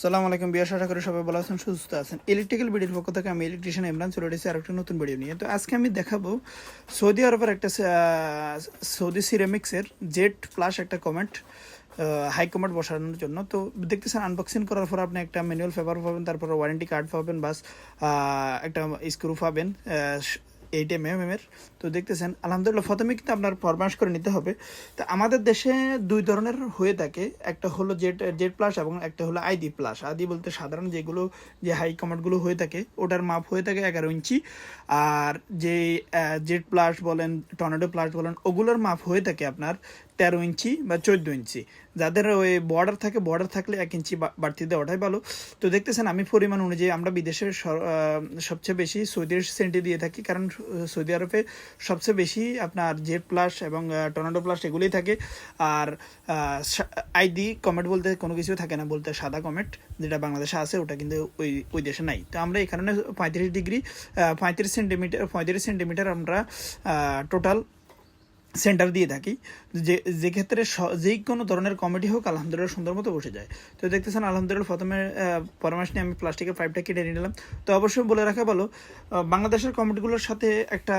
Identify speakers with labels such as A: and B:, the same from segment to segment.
A: সালাম আলাইকুম বিয়াস, আশা করি সবাই ভালো আছেন, সুস্থ আছেন। ইলেকট্রিক্যাল ভিডিওর পক্ষ থেকে আমি ইলেকট্রিশিয়ান ইমরান চলে এসেছি আর একটা নতুন ভিডিও নিয়ে। তো আজকে আমি দেখাবো সৌদি আরবের একটা সৌদি সিরামিক্সের জেড প্লাস একটা কমেন্ট হাই কমেন্ট বসানোর জন্য। তো দেখতেছেন আনবক্সিং করার পর আপনি একটা ম্যানুয়াল পেপার পাবেন, তারপর ওয়ারেন্টি কার্ড পাবেন, বাস একটা স্ক্রু পাবেন 8 mm এর। তো দেখতেছেন আলহামদুলিল্লাহ, প্রথমে কিন্তু আপনার ফরমাশ করে নিতে হবে। তো আমাদের দেশে দুই ধরনের হয়ে থাকে, একটা হলো জেড জেড প্লাস এবং একটা হলো আইডি প্লাস। আইডি বলতে সাধারণ যেগুলো যে হাই কমান্ডগুলো হয়ে থাকে ওটার মাপ হয়ে থাকে 11 ইঞ্চি, আর যে জেড প্লাস বলেন, টর্নেডো প্লাস বলেন, ওগুলোর মাপ হয়ে থাকে আপনার 13 ইঞ্চি বা 14 ইঞ্চি। যাদের ওই বর্ডার থাকে, বর্ডার থাকলে 1 ইঞ্চি বাড়তি দেওয়াটাই ভালো। তো দেখতেছেন আমি পরিমাণ অনুযায়ী আমরা বিদেশের সবচেয়ে বেশি সৌদি সেন্টে দিয়ে থাকি, কারণ সৌদি আরবে সবচেয়ে বেশি আপনার জেড প্লাস এবং টর্নেডো প্লাস এগুলোই থাকে। আর আইডি কমেট বলতে কোনো কিছু থাকে না, বলতে সাদা কমেট যেটা বাংলাদেশে আছে ওটা কিন্তু ওই দেশে নাই। তো আমরা এখানে 35 ডিগ্রি 35 সেন্টিমিটার আমরা টোটাল সেন্টার দিয়ে থাকি, যে ক্ষেত্রে যেই কোনো ধরনের কমেডি হোক আলহামদুলিল্লাহ সুন্দর মতো বসে যায়। তো দেখতেছেন আলহামদুলিল্লাহ প্রথমে পরামর্শ নিয়ে আমি প্লাস্টিকের পাইপটা কেটে নিলাম। তো অবশ্যই বলে রাখা ভালো, বাংলাদেশের কমেডিগুলোর সাথে একটা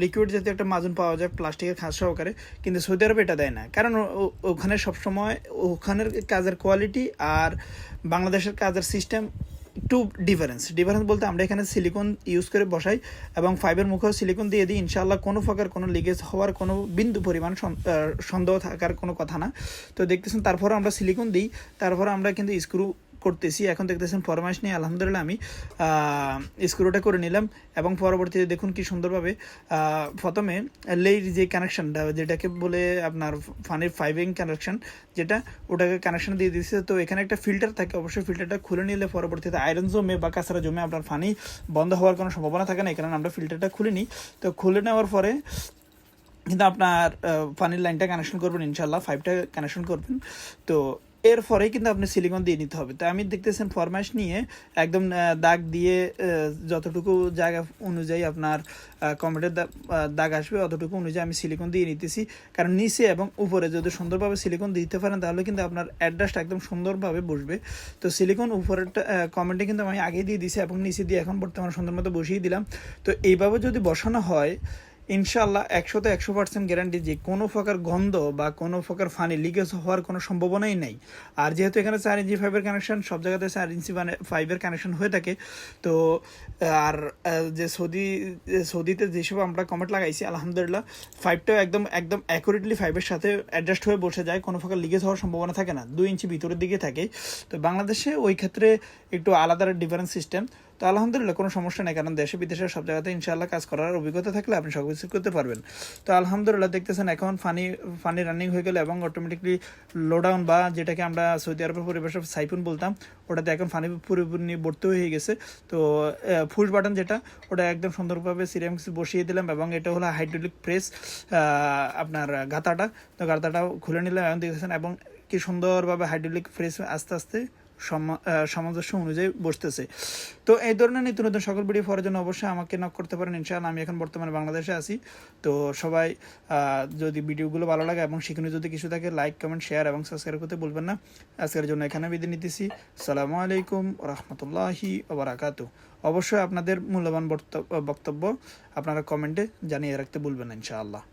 A: লিকুইড জাতীয় একটা মাজুন পাওয়া যায় প্লাস্টিকের খাঁজ সহকারে, কিন্তু সৌদি আরবে এটা দেয় না, কারণ ওখানে সবসময় ওখানের কাজের কোয়ালিটি আর বাংলাদেশের কাজের সিস্টেম একটু ডিফারেন্স বলতে আমরা এখানে সিলিকন ইউজ করে বসাই এবং ফাইবার মুখেও সিলিকন দিয়ে দিই। ইনশাআল্লাহ কোনো প্রকার কোনো লিকেজ হওয়ার কোনো বিন্দু পরিমাণ সন্দেহ থাকার কোনো কথা না। তো দেখতেছেন তারপরে আমরা সিলিকন দিই, তারপরে আমরা কিন্তু স্ক্রু করতেছি। এখন দেখতেছেন ফরমাইশ নিয়ে আলহামদুলিল্লাহ আমি স্ক্রুটা করে নিলাম এবং পরবর্তীতে দেখুন কি সুন্দরভাবে প্রথমে লেইর যে কানেকশানটা, যেটাকে বলে আপনার ফানির ফাইভিং কানেকশান, যেটা ওটাকে কানেকশান দিয়ে দিচ্ছে। তো এখানে একটা ফিল্টার থাকে, অবশ্যই ফিল্টারটা খুলে নিলে পরবর্তীতে আয়রন জমে বা কাঁচরা জমে আপনার ফানি বন্ধ হওয়ার কোনো সম্ভাবনা থাকে না, এই কারণে আমরা ফিল্টারটা খুলে নিই। তো খুলে নেওয়ার পরে কিন্তু আপনার পানির লাইনটা কানেকশন করবেন, ইনশাল্লাহ পাইপটা কানেকশন করবেন। তো এরপরেই কিন্তু আপনি সিলিকন দিয়ে নিতে হবে। তো আমি দেখতেছেন ফরমাইশ নিয়ে একদম দাগ দিয়ে যতটুকু জায়গা অনুযায়ী আপনার কমেন্টের দাগ আসবে অতটুকু অনুযায়ী আমি সিলিকন দিয়ে নিতেছি, কারণ নিচে এবং উপরে যদি সুন্দরভাবে সিলিকন দিতে পারেন তাহলে কিন্তু আপনার অ্যাডজাস্ট একদম সুন্দরভাবে বসবে। তো সিলিকন উপরেরটা কমেন্টে কিন্তু আমি আগে দিয়ে দিছি এবং নিচে দিয়ে এখন বর্তমানে সুন্দর মতো বসিয়ে দিলাম। তো এইভাবে যদি বসানো হয় ইনশাল্লাহ 100% গ্যারান্টি যে কোনো প্রকার গন্ধ বা কোনো প্রকার ফানি লিকেজ হওয়ার কোনো সম্ভাবনাই নেই। আর যেহেতু এখানে 4 ইঞ্চি ফাইভের কানেকশন, সব জায়গাতে 4 ইঞ্চি ফাইভের কানেকশন হয়ে থাকে। তো আর যে সৌদিতে যেসব আমরা কমেন্ট লাগাইছি আলহামদুলিল্লাহ ফাইভটাও একদম একদম অ্যাকুরেটলি ফাইভের সাথে অ্যাডজাস্ট হয়ে বসে যায়, কোনো প্রকার লিকেজ হওয়ার সম্ভাবনা থাকে না, 2 ইঞ্চি ভিতরের দিকে থাকে। তো বাংলাদেশে ওই ক্ষেত্রে একটু আলাদা ডিফারেন্ট সিস্টেম। তো আলহামদুলিল্লাহ কোনো সমস্যা নেই, কারণ দেশে বিদেশে সব জায়গাতে ইনশাআল্লাহ কাজ করার অভিজ্ঞতা থাকলে আপনি সব কিছু করতে পারবেন। তো আলহামদুলিল্লাহ দেখতেছেন এখন ফানি রানিং হয়ে গেলে এবং অটোমেটিকলি লোডাউন বা যেটাকে আমরা সৌদি আরবের পরিবেশে সাইফুন বলতাম, ওটাতে এখন ফানি পুরোপুরি ভর্তি হয়ে গেছে। তো পুশ বাটন যেটা, ওটা একদম সুন্দরভাবে সিরামিক্স বসিয়ে দিলাম এবং এটা হলো হাইড্রোলিক প্রেস আপনার গাতাটা। তো গাতাটাও খুলে নিলাম এবং দেখতেছেন এবং কি সুন্দরভাবে হাইড্রোলিক প্রেস আস্তে আস্তে সামঞ্জস্য অনুযায়ী বসতেছে। তো এই ধরনের নিত্য নতুন সকল ভিডিও পাওয়ার জন্য অবশ্যই আমাকে নক করতে পারেন, ইনশাআল্লাহ আমি এখন বর্তমানে বাংলাদেশে আছি। তো সবাই যদি ভিডিওগুলো ভালো লাগে এবং সেখানে যদি কিছু থাকে লাইক কমেন্ট শেয়ার এবং সাবস্ক্রাইব করতে ভুলবেন না। আজকের জন্য এখানে বিদায় নিতেছি। আসসালামু আলাইকুম রহমতুল্লাহি ওবারাকাতুহু। অবশ্যই আপনাদের মূল্যবান বক্তব্য আপনারা কমেন্টে জানিয়ে রাখতে ভুলবেন না ইনশাআল্লাহ।